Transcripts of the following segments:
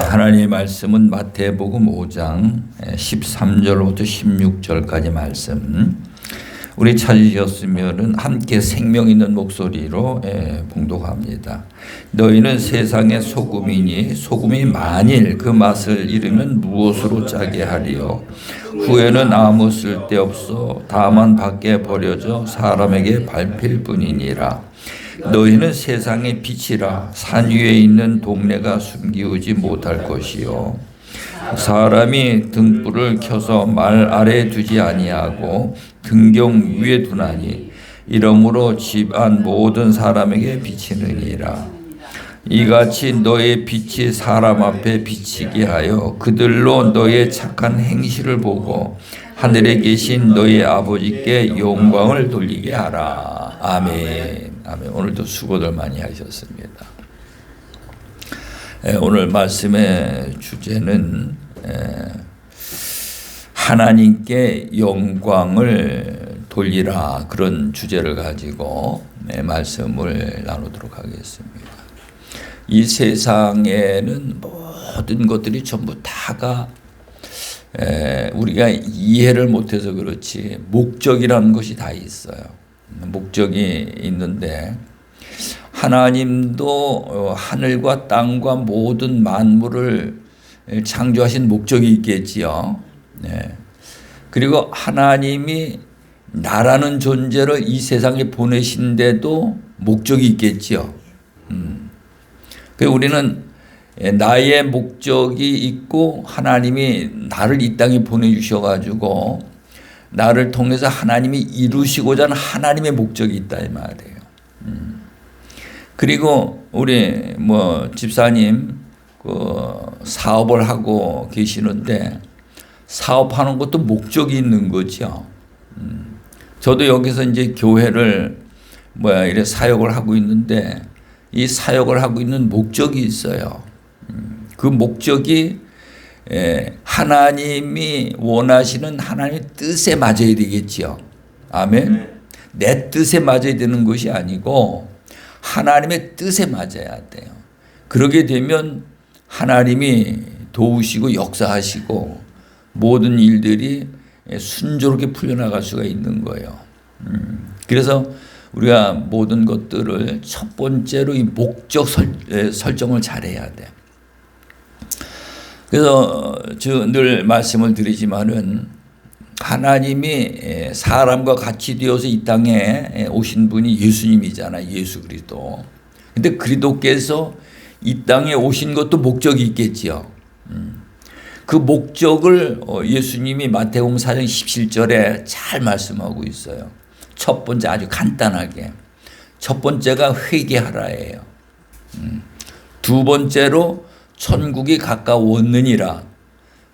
하나님의 말씀은 마태복음 5장 13절부터 16절까지 말씀. 우리 찾으셨으면 함께 생명 있는 목소리로 봉독합니다. 너희는 세상의 소금이니 소금이 만일 그 맛을 잃으면 무엇으로 짜게 하리요? 후에는 아무 쓸데없어 다만 밖에 버려져 사람에게 밟힐 뿐이니라. 너희는 세상의 빛이라. 산 위에 있는 동네가 숨기우지 못할 것이요, 사람이 등불을 켜서 말 아래에 두지 아니하고 등경 위에 두나니 이러므로 집안 모든 사람에게 비치느니라. 이같이 너의 빛이 사람 앞에 비치게 하여 그들로 너의 착한 행실을 보고 하늘에 계신 너의 아버지께 영광을 돌리게 하라. 아멘. 아멘. 오늘도 수고들 많이 하셨습니다. 오늘 말씀의 주제는 하나님께 영광을 돌리라, 그런 주제를 가지고 말씀을 나누도록 하겠습니다. 이 세상에는 모든 것들이 전부 다가 우리가 이해를 못해서 그렇지 목적이라는 것이 다 있어요. 목적이 있는데 하나님도 하늘과 땅과 모든 만물을 창조하신 목적이 있겠지요. 네. 그리고 하나님이 나라는 존재를 이 세상에 보내신데도 목적이 있겠지요. 그래서 우리는 나의 목적이 있고 하나님이 나를 이 땅에 보내주셔가지고 나를 통해서 하나님이 이루시고자 하는 하나님의 목적이 있다 이 말이에요. 그리고 우리 집사님 사업을 하고 계시는데 사업하는 것도 목적이 있는 거죠. 저도 여기서 이제 교회를 이래 사역을 하고 있는데 이 사역을 하고 있는 목적이 있어요. 그 목적이 하나님이 원하시는 하나님의 뜻에 맞아야 되겠지요. 아멘. 내 뜻에 맞아야 되는 것이 아니고 하나님의 뜻에 맞아야 돼요. 그러게 되면 하나님이 도우시고 역사하시고 모든 일들이 순조롭게 풀려나갈 수가 있는 거예요. 그래서 우리가 모든 것들을 첫 번째로 이 목적 설정을 잘해야 돼. 그래서 늘 말씀을 드리지만은 하나님이 사람과 같이 되어서 이 땅에 오신 분이 예수님이잖아요. 예수 그리스도. 근데 그리스도께서 이 땅에 오신 것도 목적이 있겠지요. 그 목적을 예수님이 마태복음 4장 17절에 잘 말씀하고 있어요. 첫 번째 아주 간단하게. 첫 번째가 회개하라예요. 두 번째로 천국이 가까웠느니라.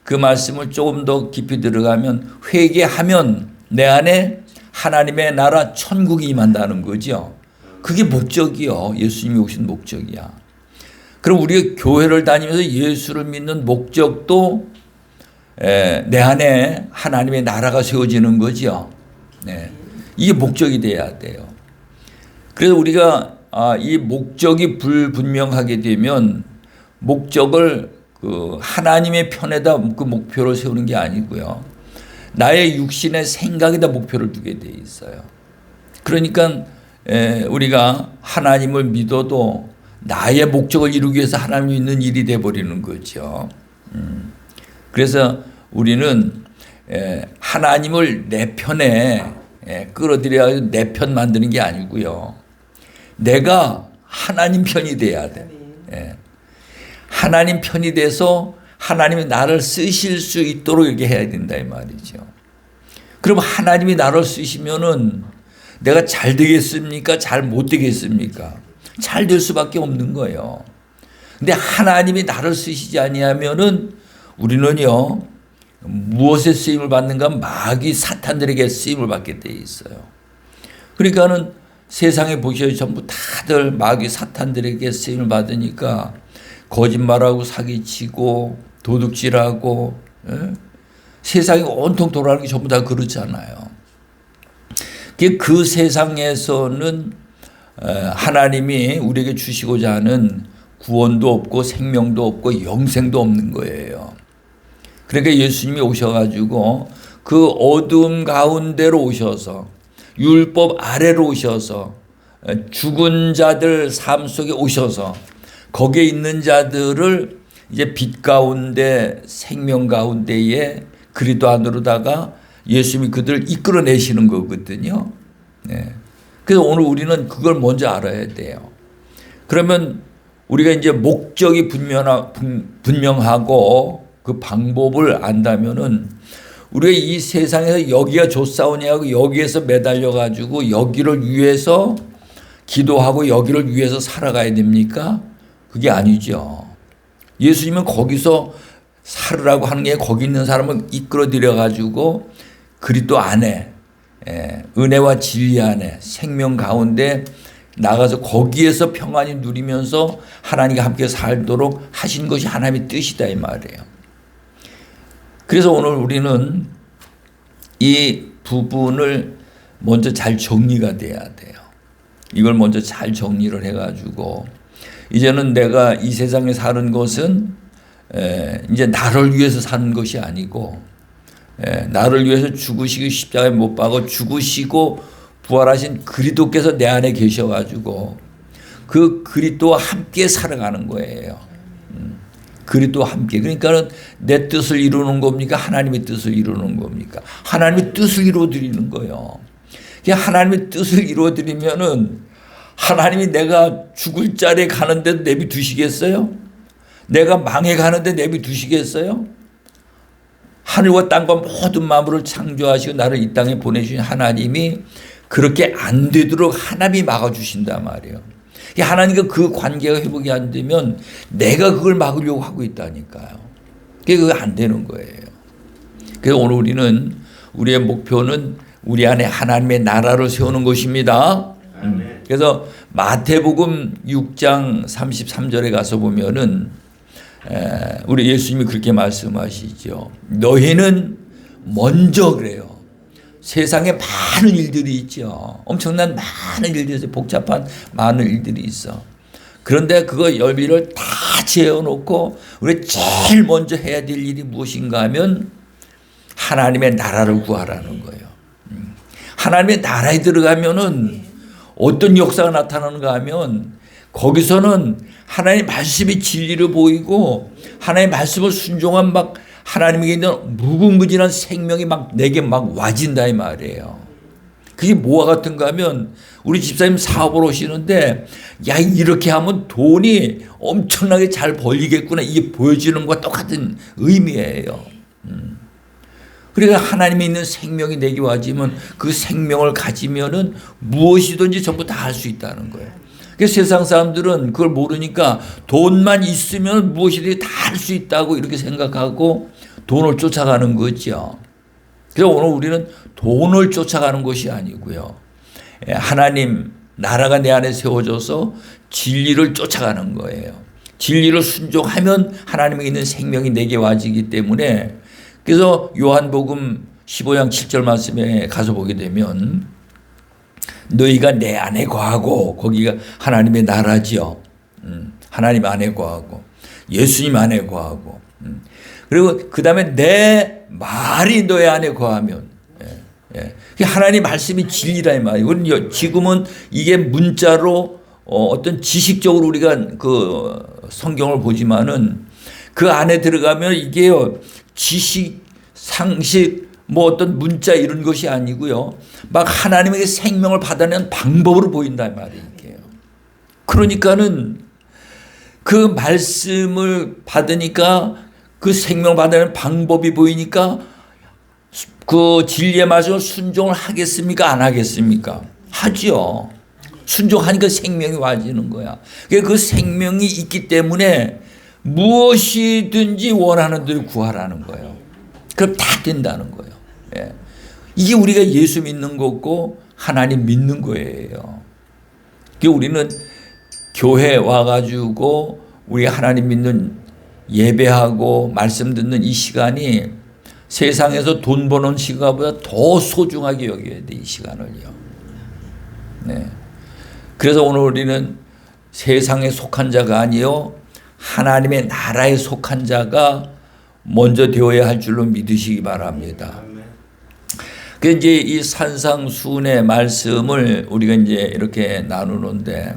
그 말씀을 조금 더 깊이 들어가면 회개하면 내 안에 하나님의 나라 천국이 임한다는 거죠. 그게 목적이요. 예수님이 오신 목적이야. 그럼 우리가 교회를 다니면서 예수를 믿는 목적도 내 안에 하나님의 나라가 세워지는 거죠. 네. 이게 목적이 돼야 돼요. 그래서 우리가 이 목적이 불분명하게 되면 목적을 하나님의 편에다 그 목표를 세우는 게 아니고요. 나의 육신의 생각에다 목표를 두게 돼 있어요. 그러니까 우리가 하나님을 믿어도 나의 목적을 이루기 위해서 하나님이 있는 일이 돼버리는 거죠. 그래서 우리는 하나님을 내 편에 끌어들여야 내 편 만드는 게 아니고요. 내가 하나님 편이 돼야 돼. 하나님 편이 돼서 하나님이 나를 쓰실 수 있도록 이렇게 해야 된다 이 말이죠. 그럼 하나님이 나를 쓰시면은 내가 잘 되겠습니까? 잘 못 되겠습니까? 잘 될 수밖에 없는 거예요. 근데 하나님이 나를 쓰시지 아니하면은 우리는요, 무엇에 쓰임을 받는가? 마귀 사탄들에게 쓰임을 받게 돼 있어요. 그러니까는 세상에 보셔요. 전부 다들 마귀 사탄들에게 쓰임을 받으니까 거짓말하고 사기치고 도둑질하고 세상이 온통 돌아가는 게 전부 다 그렇잖아요. 그 세상에서는 하나님이 우리에게 주시고자 하는 구원도 없고 생명도 없고 영생도 없는 거예요. 그러니까 예수님이 오셔가지고 그 어둠 가운데로 오셔서 율법 아래로 오셔서 죽은 자들 삶 속에 오셔서 거기에 있는 자들을 이제 빛 가운데 생명 가운데에 그리스도 안으로다가 예수님이 그들을 이끌어내시는 거거든요. 네. 그래서 오늘 우리는 그걸 먼저 알아야 돼요. 그러면 우리가 이제 목적이 분명하고 그 방법을 안다면은 우리가 이 세상에서 여기가 좋사오냐고 여기에서 매달려 가지고 여기를 위해서 기도하고 여기를 위해서 살아가야 됩니까? 그게 아니죠. 예수님은 거기서 살으라고 하는 게 거기 있는 사람을 이끌어들여 가지고 그리스도 안에 은혜와 진리 안에 생명 가운데 나가서 거기에서 평안히 누리면서 하나님과 함께 살도록 하신 것이 하나님의 뜻이다 이 말이에요. 그래서 오늘 우리는 이 부분을 먼저 잘 정리가 돼야 돼요. 이걸 먼저 잘 정리를 해가지고 이제는 내가 이 세상에 사는 것은 이제 나를 위해서 사는 것이 아니고 나를 위해서 죽으시고 십자가에 못 박아 죽으시고 부활하신 그리스도께서 내 안에 계셔가지고 그 그리스도와 함께 살아가는 거예요. 그리스도와 함께. 그러니까 내 뜻을 이루는 겁니까? 하나님의 뜻을 이루는 겁니까? 하나님의 뜻을 이루어드리는 거예요. 하나님의 뜻을 이루어드리면은 하나님이 내가 죽을 자리에 가는데도 내비 두시겠어요? 내가 망해 가는데 내비 두시겠어요? 하늘과 땅과 모든 만물을 창조하시고 나를 이 땅에 보내주신 하나님이 그렇게 안 되도록 하나님이 막아주신단 말이에요. 하나님과 그 관계가 회복이 안 되면 내가 그걸 막으려고 하고 있다니까요. 그게 안 되는 거예요. 그래서 오늘 우리는 우리의 목표는 우리 안에 하나님의 나라를 세우는 것입니다. 그래서 마태복음 6장 33절에 가서 보면은 우리 예수님이 그렇게 말씀하시죠. 너희는 먼저 그래요. 세상에 많은 일들이 있죠. 엄청난 많은 일들이 있어요. 복잡한 많은 일들이 있어. 그런데 그거 열비를 다 재어놓고 우리 제일 먼저 해야 될 일이 무엇인가 하면 하나님의 나라를 구하라는 거예요. 하나님의 나라에 들어가면은 어떤 역사가 나타나는가 하면 거기서는 하나님의 말씀이 진리를 보이고 하나님의 말씀을 순종한 막 하나님에게 있는 무궁무진한 생명이 막 내게 막 와진다 이 말이에요. 그게 뭐와 같은가 하면 우리 집사님 사업을 오시는데 야 이렇게 하면 돈이 엄청나게 잘 벌리겠구나 이게 보여지는 것과 똑같은 의미예요. 그러니까 하나님이 있는 생명이 내게 와지면 그 생명을 가지면은 무엇이든지 전부 다 할 수 있다는 거예요. 그래서 세상 사람들은 그걸 모르니까 돈만 있으면 무엇이든지 다 할 수 있다고 이렇게 생각하고 돈을 쫓아가는 거죠. 그래서 오늘 우리는 돈을 쫓아가는 것이 아니고요. 하나님 나라가 내 안에 세워져서 진리를 쫓아가는 거예요. 진리를 순종하면 하나님에 있는 생명이 내게 와지기 때문에 그래서 요한복음 15장 7절 말씀에 가서 보게 되면 너희가 내 안에 거하고 거기가 하나님의 나라지요. 하나님 안에 거하고 예수님 안에 거하고 그리고 그 다음에 내 말이 너희 안에 거하면 하나님 말씀이 진리라 이 말이에요. 우리는 지금은 이게 문자로 어떤 지식적으로 우리가 그 성경을 보지만은 그 안에 들어가면 이게요 지식, 상식, 뭐 어떤 문자 이런 것이 아니고요. 막 하나님에게 생명을 받아내는 방법으로 보인다 이 말이에요. 그러니까는 그 말씀을 받으니까 그 생명을 받아내는 방법이 보이니까 그 진리의 말씀을 순종을 하겠습니까? 안 하겠습니까? 하죠. 순종하니까 생명이 와지는 거야. 그 생명이 있기 때문에 무엇이든지 원하는 대로 구하라는 거예요. 그럼 다 된다는 거예요. 예. 이게 우리가 예수 믿는 거고 하나님 믿는 거예요. 우리는 교회 와가지고 우리 하나님 믿는 예배하고 말씀 듣는 이 시간이 세상에서 돈 버는 시간보다 더 소중하게 여겨야 돼, 이 시간을요. 네. 그래서 오늘 우리는 세상에 속한 자가 아니요 하나님의 나라에 속한 자가 먼저 되어야 할 줄로 믿으시기 바랍니다. 그 이제 이 산상수훈의 말씀을 우리가 이제 이렇게 나누는데,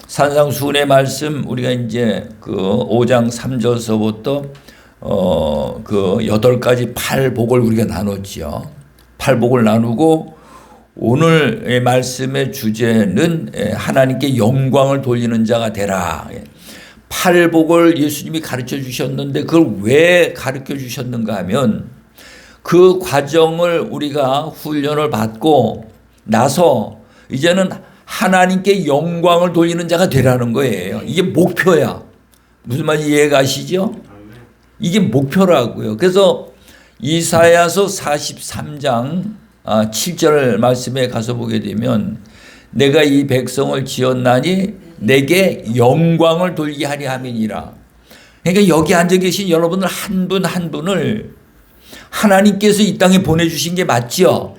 산상수훈의 말씀 우리가 이제 그 5장 3절서부터 그 8가지 팔복을 우리가 나눴지요. 팔복을 나누고 오늘의 말씀의 주제는 하나님께 영광을 돌리는 자가 되라. 팔복을 예수님이 가르쳐 주셨는데 그걸 왜 가르쳐 주셨는가 하면 그 과정을 우리가 훈련을 받고 나서 이제는 하나님께 영광을 돌리는 자가 되라는 거예요. 이게 목표야. 무슨 말인지 이해가 가시죠? 이게 목표라고요. 그래서 이사야서 43장 7절 말씀에 가서 보게 되면 내가 이 백성을 지었나니 내게 영광을 돌리게 하리 함이니라. 그러니까 여기 앉아 계신 여러분들 한 분 한 분을 하나님께서 이 땅에 보내주신 게 맞죠?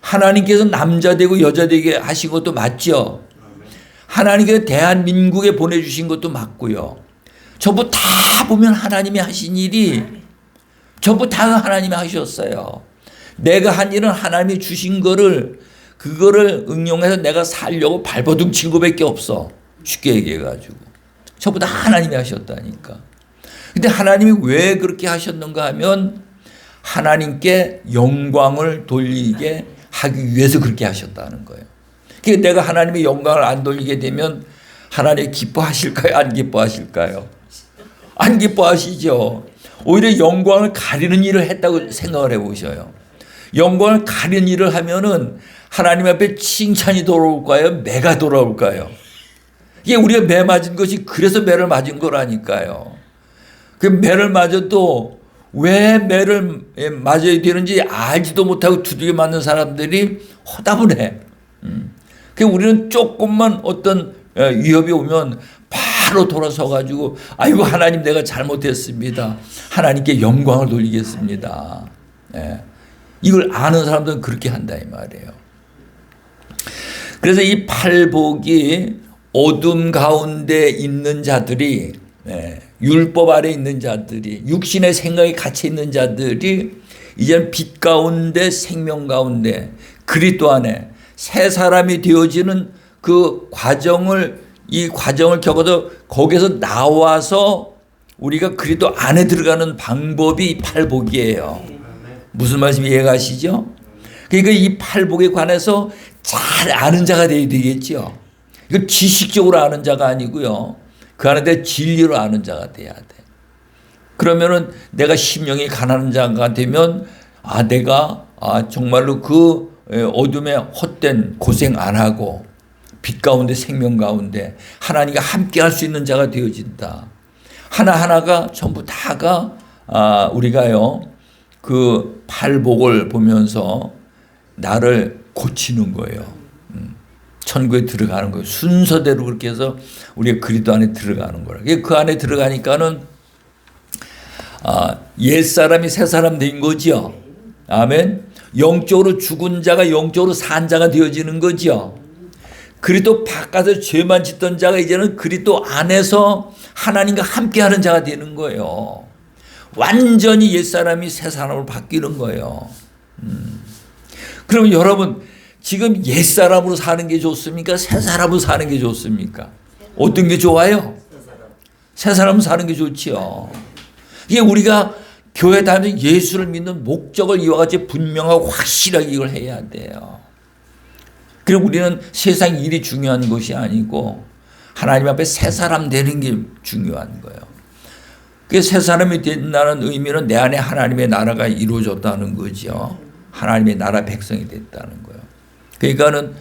하나님께서 남자 되고 여자 되게 하신 것도 맞죠? 하나님께서 대한민국에 보내주신 것도 맞고요. 전부 다 보면 하나님이 하신 일이 전부 다 하나님이 하셨어요. 내가 한 일은 하나님이 주신 거를 그거를 응용해서 내가 살려고 발버둥 친 거밖에 없어. 쉽게 얘기해가지고. 전부 다 하나님이 하셨다니까. 근데 하나님이 왜 그렇게 하셨는가 하면 하나님께 영광을 돌리게 하기 위해서 그렇게 하셨다는 거예요. 그러니까 내가 하나님의 영광을 안 돌리게 되면 하나님 기뻐하실까요? 안 기뻐하실까요? 안 기뻐하시죠. 오히려 영광을 가리는 일을 했다고 생각을 해보셔요. 영광을 가리는 일을 하면은 하나님 앞에 칭찬이 돌아올까요? 매가 돌아올까요? 이게 우리가 매 맞은 것이 그래서 매를 맞은 거라니까요. 그 매를 맞아도 왜 매를 맞아야 되는지 알지도 못하고 두들겨 맞는 사람들이 허답을 해. 그 우리는 조금만 어떤 위협이 오면 바로 돌아서 가지고 아이고 하나님 내가 잘못했습니다. 하나님께 영광을 돌리겠습니다. 이걸 아는 사람들은 그렇게 한다 이 말이에요. 그래서 이 팔복이 어둠 가운데 있는 자들이 율법 아래 있는 자들이 육신의 생각에 갇혀 있는 자들이 이제는 빛 가운데 생명 가운데 그리스도 안에 새 사람이 되어지는 그 과정을 이 과정을 겪어서 거기서 나와서 우리가 그리스도 안에 들어가는 방법이 팔복이에요. 무슨 말씀 이해가 가시죠? 그러니까 이 팔복에 관해서 잘 아는 자가 되어야 되겠죠. 이거 지식적으로 아는 자가 아니고요. 그 안에 대해 진리로 아는 자가 돼야 돼. 그러면은 내가 심령이 가난한 자가 되면 내가 정말로 그 어둠에 헛된 고생 안 하고 빛 가운데 생명 가운데 하나님과 함께 할 수 있는 자가 되어진다. 하나하나가 전부 다가 우리가요 그 팔복을 보면서 나를 고치는 거예요. 천국에 들어가는 거예요. 순서대로 그렇게 해서 우리가 그리스도 안에 들어가는 거예요. 그 안에 들어가니까는 옛사람이 새사람 된 거죠. 아멘. 영적으로 죽은 자가 영적으로 산 자가 되어지는 거죠. 그리스도 바깥에서 죄만 짓던 자가 이제는 그리스도 안에서 하나님과 함께하는 자가 되는 거예요. 완전히 옛사람이 새사람으로 바뀌는 거예요. 그럼 여러분 지금 옛사람으로 사는 게 좋습니까? 새사람으로 사는 게 좋습니까? 어떤 게 좋아요? 새사람으로 사는 게 좋지요. 이게 우리가 교회 다니면서 예수를 믿는 목적을 이와 같이 분명하고 확실하게 이걸 해야 돼요. 그리고 우리는 세상 일이 중요한 것이 아니고 하나님 앞에 새사람 되는 게 중요한 거예요. 그 새사람이 된다는 의미는 내 안에 하나님의 나라가 이루어졌다는 거죠. 하나님의 나라 백성이 됐다는 거예요. 그러니까는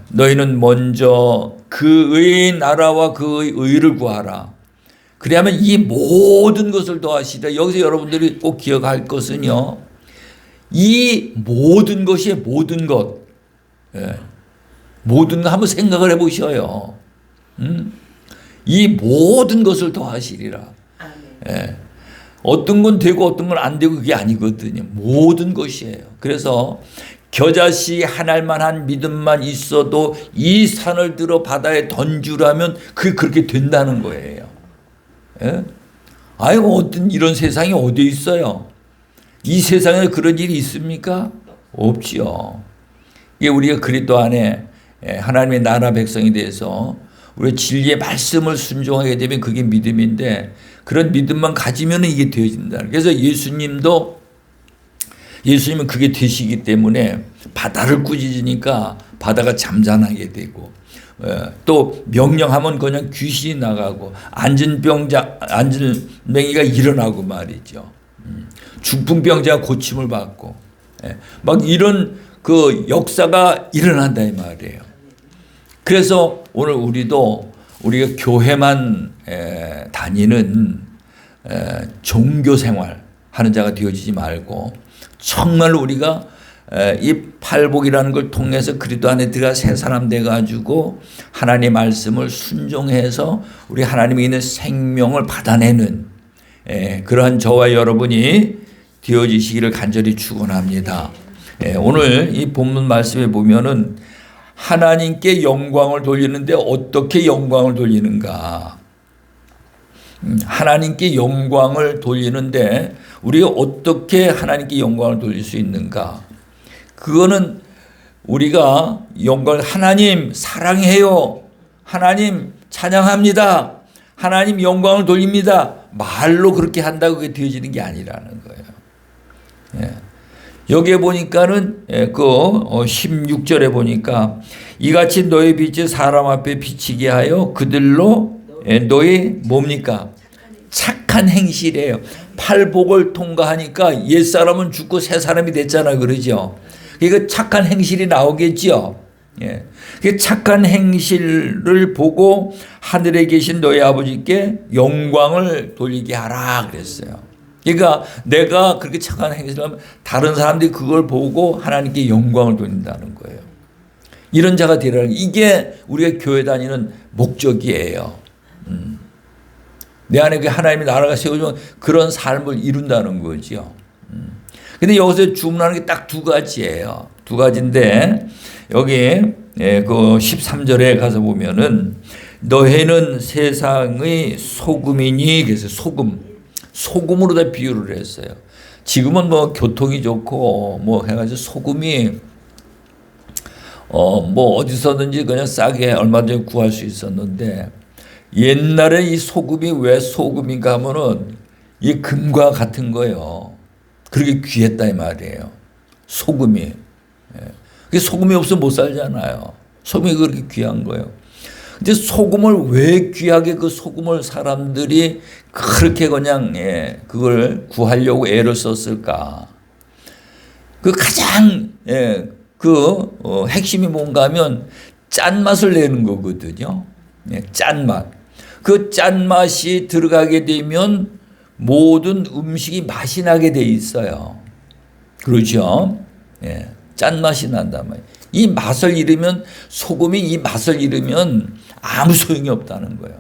너희는 먼저 그의 나라와 그의 의를 구하라. 그래야만 이 모든 것을 더하시리라. 여기서 여러분들이 꼭 기억할 것은요. 이 모든 것이 모든 것. 모든 거 한번 생각을 해보셔요. 이 모든 것을 더하시리라. 어떤 건 되고 어떤 건 안 되고 그게 아니거든요. 모든 것이에요. 그래서 겨자씨 하나만한 믿음만 있어도 이 산을 들어 바다에 던주라면 그게 그렇게 된다는 거예요. 예? 아이고 어떤 이런 세상이 어디 있어요? 이 세상에 그런 일이 있습니까? 없지요. 이게 우리가 그리스도 안에 하나님의 나라 백성이 돼서 우리 진리의 말씀을 순종하게 되면 그게 믿음인데 그런 믿음만 가지면 이게 되어진다. 그래서 예수님은 그게 되시기 때문에 바다를 꾸짖으니까 바다가 잠잠하게 되고 또 명령하면 그냥 귀신이 나가고 앉은 맹이가 일어나고 말이죠. 죽은 병자가 고침을 받고 막 이런 그 역사가 일어난다 이 말이에요. 그래서 오늘 우리가 교회만 다니는 종교 생활 하는 자가 되어지지 말고 정말 우리가 이 팔복이라는 걸 통해서 그리스도 안에 들어가 새 사람 돼가지고 하나님의 말씀을 순종해서 우리 하나님에 있는 생명을 받아내는 그러한 저와 여러분이 되어지시기를 간절히 축원합니다. 오늘 이 본문 말씀에 보면은 하나님께 영광을 돌리는데 어떻게 영광을 돌리는가? 하나님께 영광을 돌리는데 우리가 어떻게 하나님께 영광을 돌릴 수 있는가? 그거는 우리가 영광을 하나님 사랑해요. 하나님 찬양합니다. 하나님 영광을 돌립니다. 말로 그렇게 한다고 그게 되어지는 게 아니라는 거예요. 여기에 보니까는 그 16절에 보니까 이같이 너의 빛이 사람 앞에 비치게 하여 그들로 너의 뭡니까? 착한 행실이에요. 팔복을 통과하니까 옛사람은 죽고 새 사람이 됐잖아 그러죠. 그러니까 착한 행실이 나오겠죠. 그 착한 행실을 보고 하늘에 계신 너희 아버지께 영광을 돌리게 하라 그랬어요. 그러니까 내가 그렇게 착한 행실을 하면 다른 사람들이 그걸 보고 하나님께 영광을 돌린다는 거예요. 이런 자가 되라는 이게 우리가 교회 다니는 목적이에요. 내 안에 그 하나님의 나라가 세워지면 그런 삶을 이룬다는 거죠. 근데 여기서 주문하는 게 딱 두 가지예요. 두 가지인데 여기 그 13절에 가서 보면은 너희는 세상의 소금이니 그래서 소금으로 다 비유를 했어요. 지금은 뭐 교통이 좋고 뭐 해가지고 소금이 뭐 어디서든지 그냥 싸게 얼마든지 구할 수 있었는데 옛날에 이 소금이 왜 소금인가 하면은 이 금과 같은 거예요. 그렇게 귀했다 이 말이에요. 소금이. 소금이 없으면 못 살잖아요. 소금이 그렇게 귀한 거예요. 근데 소금을 왜 귀하게 그 소금을 사람들이 그렇게 그냥 그걸 구하려고 애를 썼을까? 그 가장 핵심이 뭔가 하면 짠맛을 내는 거거든요. 짠맛. 그 짠맛이 들어가게 되면 모든 음식이 맛이 나게 돼 있어요. 그렇죠? 짠맛이 난단 말이에요. 이 맛을 잃으면 소금이 이 맛을 잃으면 아무 소용이 없다는 거예요.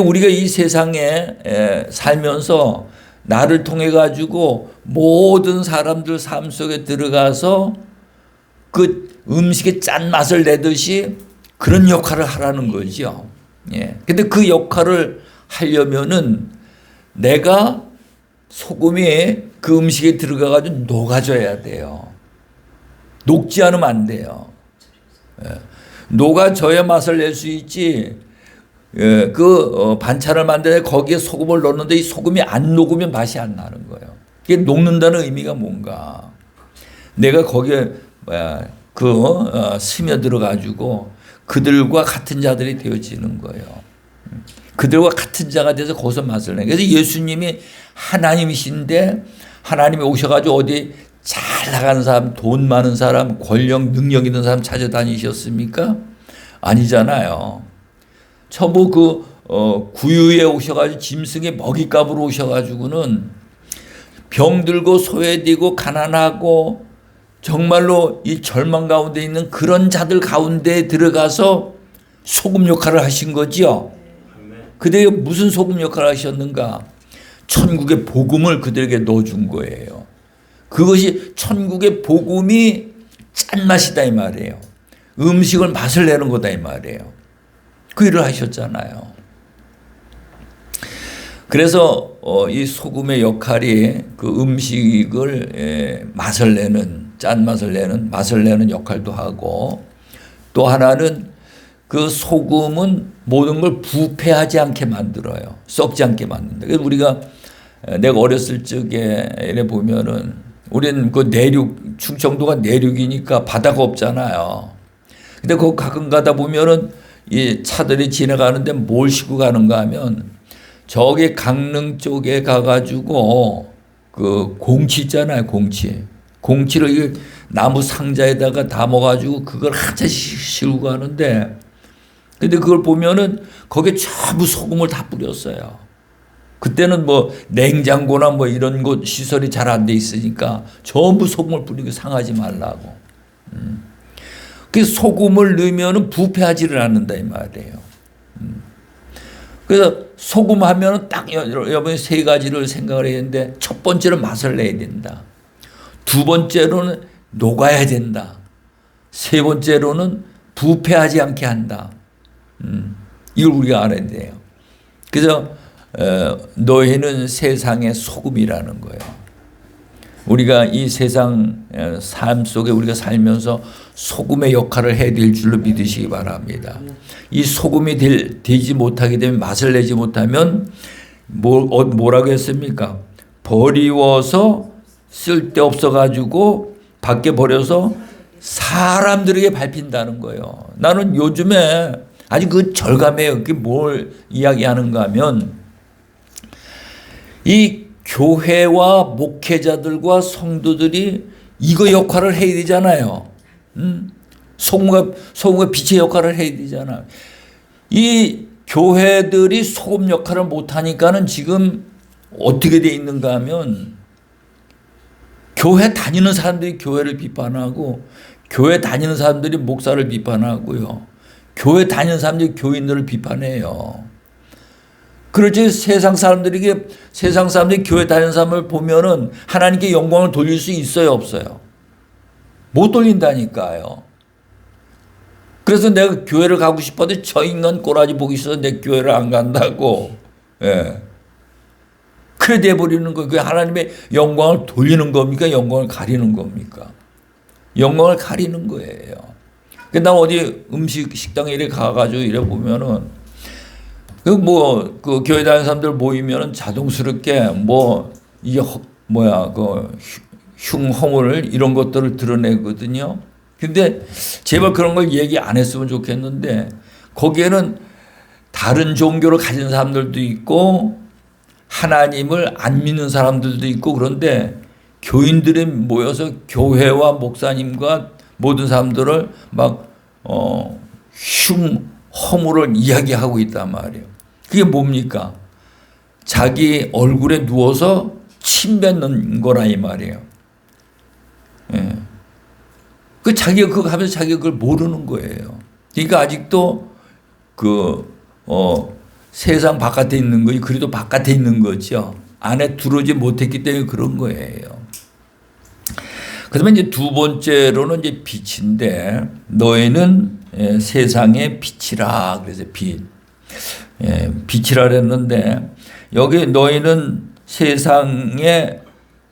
우리가 이 세상에 살면서 나를 통해 가지고 모든 사람들 삶 속에 들어가서 그 음식에 짠맛을 내듯이 그런 역할을 하라는 거죠. 근데 그 역할을 하려면은 내가 소금이 그 음식에 들어가 가지고 녹아져야 돼요. 녹지 않으면 안 돼요. 녹아져야 맛을 낼 수 있지. 반찬을 만드는데 거기에 소금을 넣는데 이 소금이 안 녹으면 맛이 안 나는 거예요. 이게 녹는다는 의미가 뭔가. 내가 거기에 스며들어 가지고 그들과 같은 자들이 되어지는 거예요. 그들과 같은 자가 돼서 거기서 맛을 내. 그래서 예수님이 하나님이신데 하나님이 오셔가지고 어디 잘 나가는 사람, 돈 많은 사람, 권력, 능력 있는 사람 찾아다니셨습니까? 아니잖아요. 전부 구유에 오셔가지고 짐승의 먹잇감으로 오셔가지고는 병들고 소외되고 가난하고 정말로 이 절망 가운데 있는 그런 자들 가운데 들어가서 소금 역할을 하신 거지요. 그들에게 무슨 소금 역할을 하셨는가? 천국의 복음을 그들에게 넣어준 거예요. 그것이 천국의 복음이 짠맛이다 이 말이에요. 음식을 맛을 내는 거다 이 말이에요. 그 일을 하셨잖아요. 그래서 이 소금의 역할이 그 음식을 맛을 내는, 짠맛을 내는, 맛을 내는 역할도 하고, 또 하나는 그 소금은 모든 걸 부패하지 않게 만들어요. 썩지 않게 만든다. 그래서 우리가 내가 어렸을 적에 이래 보면은 우리는 그 내륙, 충청도가 내륙이니까 바다가 없잖아요. 근데 그 가끔 가다 보면은 이 차들이 지나가는데 뭘 싣고 가는가 하면 저기 강릉 쪽에 가가지고 그 공치 있잖아요. 공치를 이 나무 상자에다가 담아가지고 그걸 한차씩 싣고 가는데, 근데 그걸 보면은 거기에 전부 소금을 다 뿌렸어요. 그때는 뭐 냉장고나 뭐 이런 곳 시설이 잘 안 돼 있으니까 전부 소금을 뿌리고 상하지 말라고. 그 소금을 넣으면은 부패하지를 않는다 이 말이에요. 그래서 소금 하면은 딱 여러분이 세 가지를 생각을 해야 되는데, 첫 번째로 맛을 내야 된다. 두 번째로는 녹아야 된다. 세 번째로는 부패하지 않게 한다. 이걸 우리가 알아야 돼요. 그래서 너희는 세상의 소금이라는 거예요. 우리가 이 세상 삶 속에 우리가 살면서 소금의 역할을 해야 될 줄로 믿으시기 바랍니다. 이 소금이 되지 못하게 되면, 맛을 내지 못하면 뭐라고 했습니까? 버리워서 쓸데없어 가지고 밖에 버려서 사람들에게 밟힌다는 거예요. 나는 요즘에 아주 그 절감해요. 그게 뭘 이야기하는가 하면, 이 교회와 목회자들과 성도들이 이거 역할을 해야 되잖아요. 소금과 빛의 역할을 해야 되잖아요. 이 교회들이 소금 역할을 못하니까는 지금 어떻게 돼 있는가 하면, 교회 다니는 사람들이 교회를 비판하고, 교회 다니는 사람들이 목사를 비판하고요. 교회 다니는 사람들이 교인들을 비판해요. 그렇지 세상 사람들이 교회 다니는 사람을 보면은 하나님께 영광을 돌릴 수 있어요, 없어요? 못 돌린다니까요. 그래서 내가 교회를 가고 싶어도 저 인간 꼬라지 보기 싫어서 내 교회를 안 간다고. 예. 그래 돼버리는 거예요. 그게 하나님의 영광을 돌리는 겁니까? 영광을 가리는 겁니까? 영광을 가리는 거예요. 나 어디 식당에 이래 가가지고 이래 보면은, 그 교회 다니는 사람들 모이면은 자동스럽게 이게 흉허물 이런 것들을 드러내거든요. 근데 제발 그런 걸 얘기 안 했으면 좋겠는데, 거기에는 다른 종교를 가진 사람들도 있고 하나님을 안 믿는 사람들도 있고, 그런데 교인들이 모여서 교회와 목사님과 모든 사람들을 허물을 이야기하고 있단 말이에요. 그게 뭡니까? 자기 얼굴에 누워서 침 뱉는 거라 이 말이에요. 예. 자기가 그거 하면서 자기가 그걸 모르는 거예요. 그러니까 아직도 세상 바깥에 있는 거지, 그래도 바깥에 있는 거죠. 안에 들어오지 못했기 때문에 그런 거예요. 그러면 이제 두 번째로는 이제 빛인데, 너희는 세상의 빛이라. 그래서 빛. 빛이라 그랬는데, 여기 너희는 세상의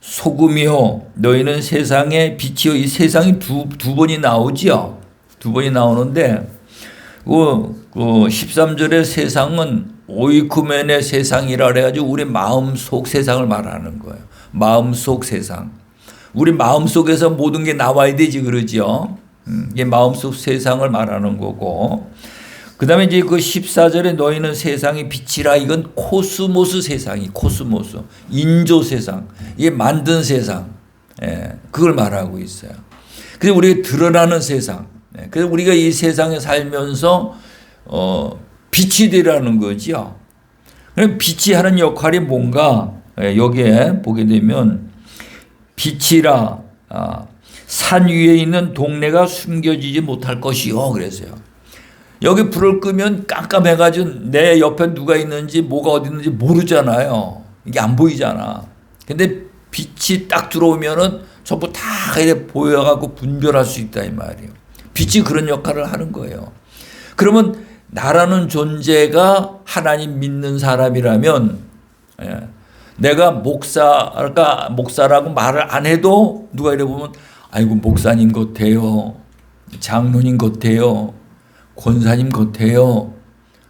소금이요, 너희는 세상의 빛이요. 이 세상이 두 번이 나오지요. 두 번이 나오는데, 그 13절의 세상은 오이쿠멘의 세상이라 그래가지고 우리 마음속 세상을 말하는 거예요. 마음속 세상. 우리 마음속에서 모든 게 나와야 되지, 그러죠. 이게 마음속 세상을 말하는 거고, 그 다음에 이제 그 14절에 너희는 세상의 빛이라. 이건 코스모스 세상이, 코스모스. 인조 세상. 이게 만든 세상. 그걸 말하고 있어요. 그래서 우리가 드러나는 세상. 그래서 우리가 이 세상에 살면서, 빛이 되라는 거죠. 그럼 빛이 하는 역할이 뭔가, 여기에 보게 되면, 빛이라, 산 위에 있는 동네가 숨겨지지 못할 것이요. 그랬어요. 여기 불을 끄면 깜깜해가지고 내 옆에 누가 있는지 뭐가 어디 있는지 모르잖아요. 이게 안 보이잖아. 근데 빛이 딱 들어오면은 전부 다 이렇게 보여갖고 분별할 수 있다 이 말이에요. 빛이 그런 역할을 하는 거예요. 그러면 나라는 존재가 하나님 믿는 사람이라면 내가 목사라고 말을 안 해도 누가 이래 보면 아이고 목사님 같아요. 장로님 같아요. 권사님 같아요.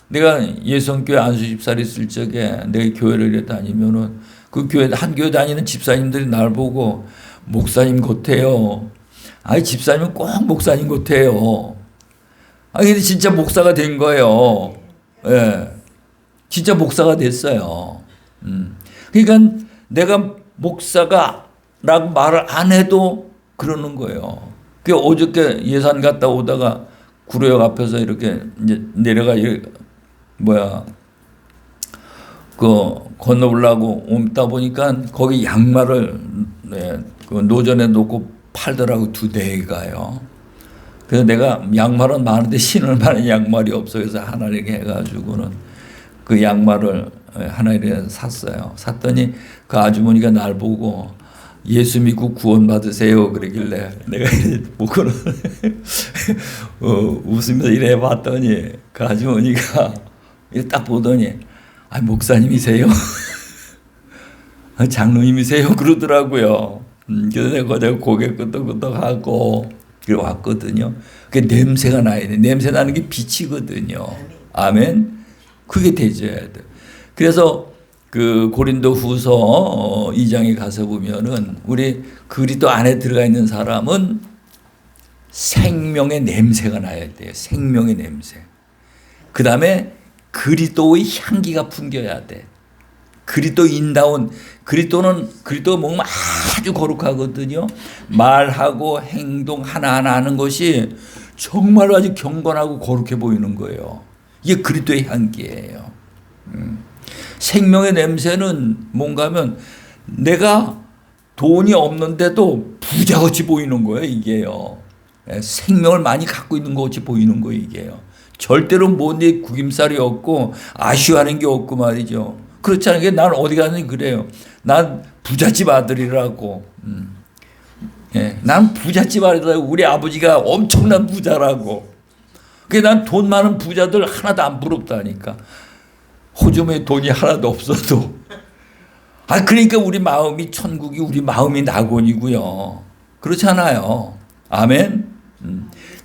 내가 예성교회 안수집사를 있을 적에 내가 교회를 이래 다니면은 그 교회 한 교회 다니는 집사님들이 날 보고 목사님 같아요. 아니 집사님은 꼭 목사님 같아요. 아니 근데 진짜 목사가 된 거예요. 예, 진짜 목사가 됐어요. 그러니까 내가 목사가라고 말을 안 해도 그러는 거예요. 그 어저께 예산 갔다 오다가 구로역 앞에서 이렇게 이제 내려가 건너 올라고 옮다 보니까 거기 양말을 그 노전에 놓고 팔더라고 2대가요. 그래서 내가 양말은 많은데 신을 만한 양말이 없어 그래서 하나 이렇게 해가지고는 그 양말을 하나 이렇게 샀어요. 샀더니 그 아주머니가 날 보고 예수 믿고 구원 받으세요 그러길래 내가 보고는 웃으면서 이래 봤더니 그 아주머니가 딱 보더니 아 목사님이세요? 장로님이세요? 그러더라고요. 그래서 내가 고개 끄덕끄덕하고 그래 왔거든요. 그 냄새가 나야 돼. 냄새 나는 게 빛이거든요. 아멘. 그게 되져야 돼. 그래서 그 고린도후서 2장에 가서 보면은 우리 그리스도 안에 들어가 있는 사람은 생명의 냄새가 나야 돼요. 생명의 냄새. 그 다음에 그리스도의 향기가 풍겨야 돼. 그리스도인다운 그리스도가 먹으면 아주 거룩하거든요. 말하고 행동 하나하나 하는 것이 정말 아주 경건하고 거룩해 보이는 거예요. 이게 그리스도의 향기예요. 생명의 냄새는 뭔가 하면 내가 돈이 없는데도 부자같이 보이는 거예요. 이게요. 생명을 많이 갖고 있는 것 같이 보이는 거예요. 이게요. 절대로 뭔데 구김살이 없고 아쉬워하는 게 없고 말이죠. 그렇지 않은 게 난 어디 가는지 그래요. 난 부잣집 아들이라고. 난 부잣집 아들이라고. 우리 아버지가 엄청난 부자라고. 그게 난 돈 많은 부자들 하나도 안 부럽다니까. 호주머니에 돈이 하나도 없어도. 그러니까 우리 마음이 천국이 우리 마음이 낙원이고요. 그렇잖아요. 아멘.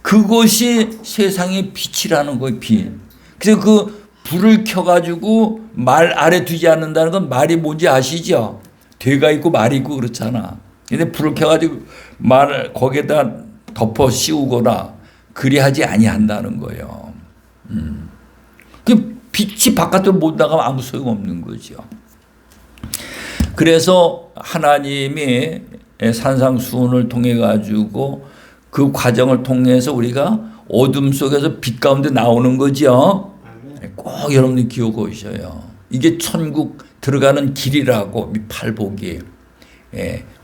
그것이 세상의 빛이라는 거예요. 빛. 그래서 그 불을 켜가지고 말 아래 두지 않는다는 건 말이 뭔지 아시죠? 되가 있고 말이 있고 그렇잖아. 근데 불을 켜가지고 말을 거기에다 덮어 씌우거나 그리하지 아니한다는 거예요. 그 빛이 바깥으로 못 나가면 아무 소용없는 거죠. 그래서 하나님이 산상수훈을 통해 가지고 그 과정을 통해서 우리가 어둠 속에서 빛 가운데 나오는 거죠. 꼭 여러분들이 기억하셔요. 이게 천국 들어가는 길이라고 팔복이.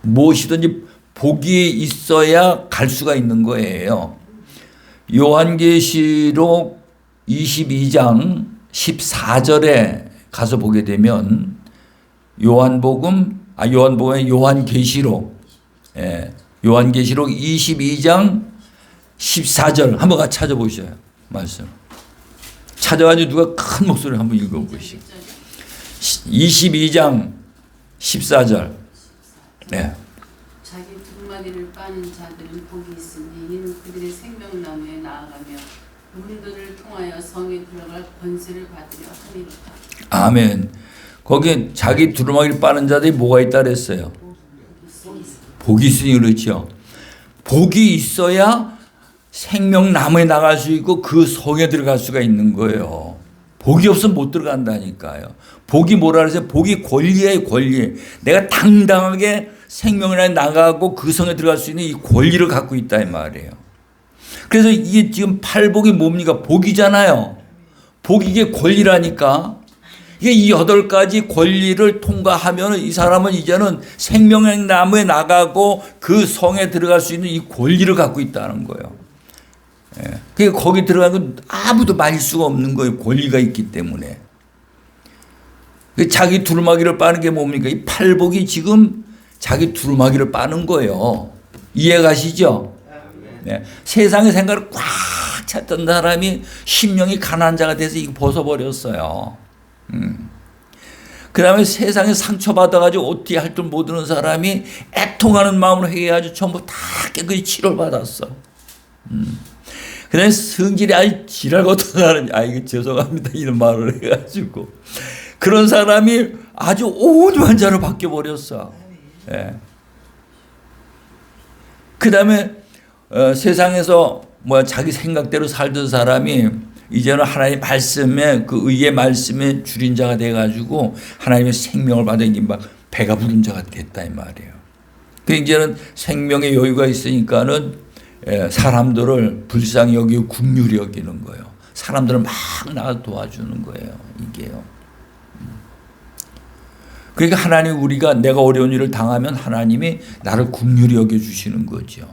무엇이든지 복이 있어야 갈 수가 있는 거예요. 요한계시록 22장 14절에 가서 보게 되면 요한계시록 22장 14절 한번 같이 찾아보셔요. 말씀. 찾아가지고 누가 큰 목소리로 한번 읽어보시오. 22장 14절. 네. 자기 두루마기를 빠는 자들은 복이 있으니 이는 그들의 생명나무에 나아가며 문들을 통하여 성에 들어갈 권세를 받으려 하리로다. 아멘. 거기 자기 두루마기를 빠는 자들이 뭐가 있다 그랬어요? 복이 있으니 그렇죠. 복이 있어야 생명나무에 나갈 수 있고 그 성에 들어갈 수가 있는 거예요. 복이 없으면 못 들어간다니까요. 복이 뭐라 그러세요? 복이 권리예요, 권리. 내가 당당하게 생명에 나가고 그 성에 들어갈 수 있는 이 권리를 갖고 있다 이 말이에요. 그래서 이게 지금 팔복이 뭡니까? 복이잖아요. 복이 이게 권리라니까. 이게 이 8가지 권리를 통과하면 이 사람은 이제는 생명의 나무에 나가고 그 성에 들어갈 수 있는 이 권리를 갖고 있다는 거예요. 그러니까 거기 들어가는 건 아무도 말릴 수가 없는 거예요. 권리가 있기 때문에. 자기 두루마기를 빠는 게 뭡니까? 이 팔복이 지금 자기 두루마기를 빠는 거예요. 이해가시죠? 네. 세상의 생각을 꽉 찼던 사람이 심령이 가난한 자가 돼서 이거 벗어버렸어요. 그 다음에 세상에 상처받아가지고 어떻게 할 줄 모르는 사람이 애통하는 마음으로 회개해가지고 전부 다 깨끗이 치료를 받았어. 그 다음에 성질이 아주 지랄 같은 사람이, 이거 죄송합니다. 이런 말을 해가지고. 그런 사람이 아주 온 환자로 바뀌어버렸어. 예. 그 다음에 세상에서 자기 생각대로 살던 사람이 이제는 하나님의 말씀에 그 의의 말씀에 줄인 자가 돼가지고 하나님의 생명을 받으니 막 배가 부른 자가 됐다 이 말이에요. 그 이제는 생명의 여유가 있으니까는 사람들을 불쌍히 여기고 긍휼히 여기는 거예요. 사람들을 막 나가 도와주는 거예요. 이게요. 그러니까 하나님 우리가 내가 어려운 일을 당하면 하나님이 나를 긍휼히 여겨주시는 거죠.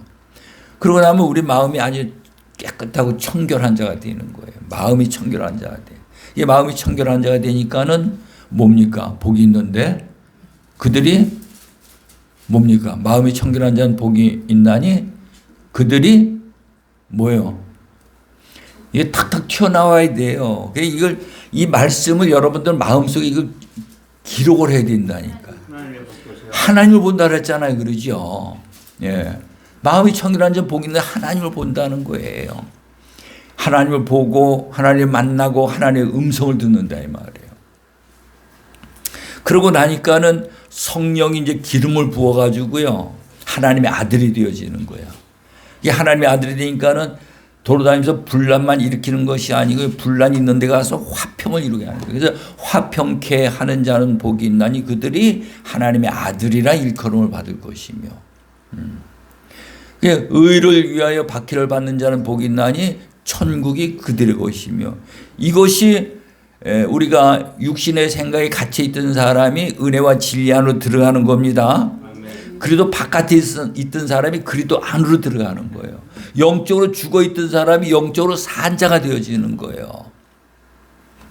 그러고 나면 우리 마음이 아주 깨끗하고 청결한 자가 되는 거예요. 마음이 청결한 자가 돼. 이 마음이 청결한 자가 되니까는 뭡니까? 복이 있는데 그들이 뭡니까? 마음이 청결한 자는 복이 있나니 그들이 뭐예요? 이게 탁탁 튀어나와야 돼요. 이걸 이 말씀을 여러분들 마음속에 이걸 기록을 해야 된다니까. 하나님을 본다 그랬잖아요. 그러죠? 예. 마음이 청결한 자는 복이 있는데 하나님을 본다는 거예요. 하나님을 보고 하나님을 만나고 하나님의 음성을 듣는다 이 말이에요. 그러고 나니까는 성령이 이제 기름을 부어 가지고요. 하나님의 아들이 되어지는 거예요. 이게 하나님의 아들이 되니까는 돌아다니면서 분란만 일으키는 것이 아니고 분란이 있는 데 가서 화평을 이루게 하는 거예요. 그래서 화평케 하는 자는 복이 있나니 그들이 하나님의 아들이라 일컬음을 받을 것이며 의를 위하여 박해를 받는 자는 복이 있나니 천국이 그들의 것이며 이것이 우리가 육신의 생각에 갇혀있던 사람이 은혜와 진리 안으로 들어가는 겁니다. 그래도 바깥에 있던 사람이 그리도 안으로 들어가는 거예요. 영적으로 죽어있던 사람이 영적으로 산 자가 되어지는 거예요.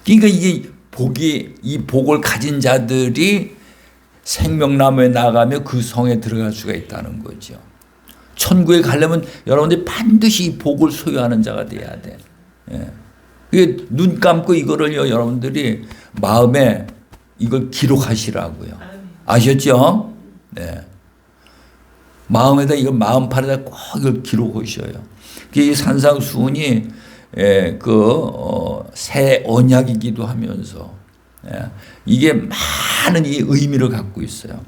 그러니까 이게 이 복을 가진 자들이 생명나무에 나가며 그 성에 들어갈 수가 있다는 거죠. 천국에 가려면 여러분들이 반드시 이 복을 소유하는 자가 돼야 돼. 예. 눈 감고 이거를요, 여러분들이 마음에 이걸 기록하시라고요. 아셨죠? 네. 마음에다 이걸 마음판에다 꼭 이걸 기록하셔요. 이 산상수훈이 새 언약이기도 하면서 이게 많은 이 의미를 갖고 있어요.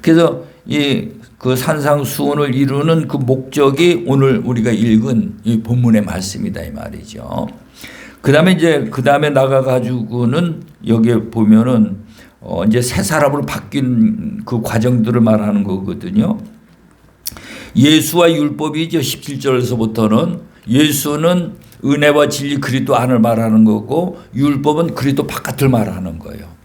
그래서 그 산상수훈을 이루는 그 목적이 오늘 우리가 읽은 이 본문의 말씀이다 이 말이죠. 그 다음에 나가가지고는 여기에 보면은 이제 새 사람으로 바뀐 그 과정들을 말하는 거거든요. 예수와 율법이죠. 17절에서부터는 예수는 은혜와 진리 그리스도 안을 말하는 거고 율법은 그리스도 바깥을 말하는 거예요.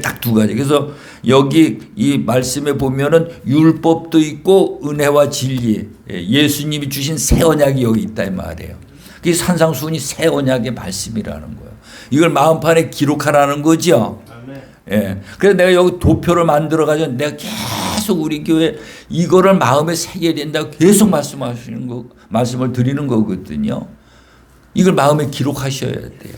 딱 두 가지. 그래서 여기 이 말씀에 보면은 율법도 있고 은혜와 진리, 예수님이 주신 새 언약이 여기 있다 이 말이에요. 그 산상수훈이 새 언약의 말씀이라는 거예요. 이걸 마음판에 기록하라는 거죠. 예. 그래서 내가 여기 도표를 만들어 가지고 내가 계속 우리 교회 이거를 마음에 새겨야 된다고 계속 말씀을 드리는 거거든요. 이걸 마음에 기록하셔야 돼요.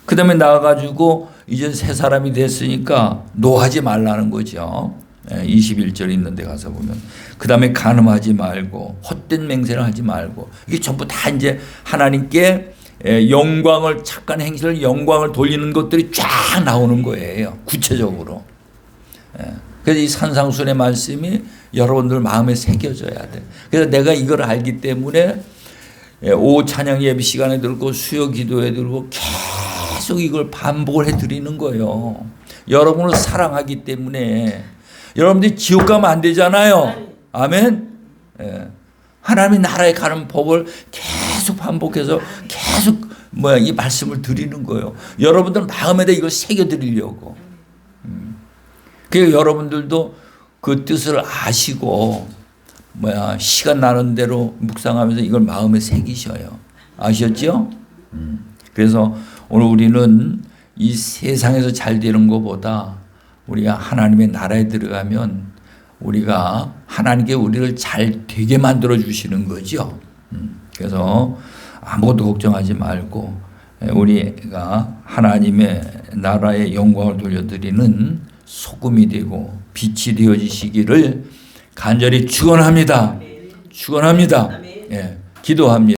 그 다음에 나와가지고 이제 새 사람이 됐으니까 노하지 말라는 거죠. 21절 있는 데 가서 보면. 그 다음에 간음하지 말고 헛된 맹세를 하지 말고 이게 전부 다 이제 하나님께 영광을 착한 행실을 영광을 돌리는 것들이 쫙 나오는 거예요. 구체적으로. 그래서 이 산상수훈의 말씀이 여러분들 마음에 새겨져야 돼. 그래서 내가 이걸 알기 때문에 오후 찬양 예배 시간에 들고 수요 기도에 들고 계속 이걸 반복을 해드리는 거예요. 여러분을 사랑하기 때문에 여러분들이 지옥 가면 안 되잖아요. 아멘. 하나님의 나라에 가는 법을 계속 반복해서 계속 이 말씀을 드리는 거예요. 여러분들 마음에다 이걸 새겨드리려고. 그래서 여러분들도 그 뜻을 아시고 시간 나는 대로 묵상하면서 이걸 마음에 새기셔요. 아셨죠? 그래서 오늘 우리는 이 세상에서 잘 되는 것보다 우리가 하나님의 나라에 들어가면 우리가 하나님께 우리를 잘 되게 만들어 주시는 거죠. 그래서 아무것도 걱정하지 말고 우리가 하나님의 나라의 영광을 돌려드리는 소금이 되고 빛이 되어지시기를 간절히 축원합니다. 축원합니다. 예, 기도합니다.